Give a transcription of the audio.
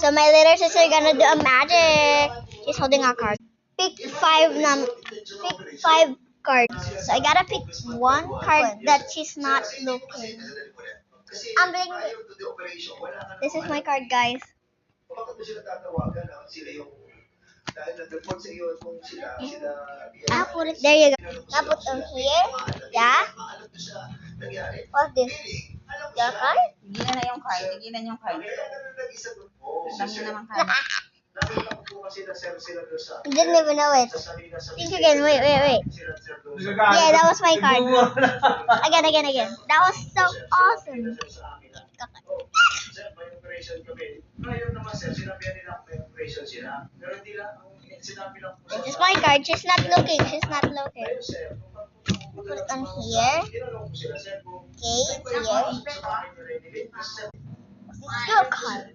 So my little sister gonna do a magic. She's holding a card. Pick five cards. So I gotta pick one card that she's not looking. I'm blinking. This is my card, guys. I'll put it there. You go. I'll put them here. Yeah. What's this? Your card? Tigilan na yung card. Tigilan yung card. Dami naman card. Didn't even know it. Think again. Wait. Yeah, that was my card. Again. That was so awesome. This is my card. She's not looking. Put it on here. Okay, here. This is your card.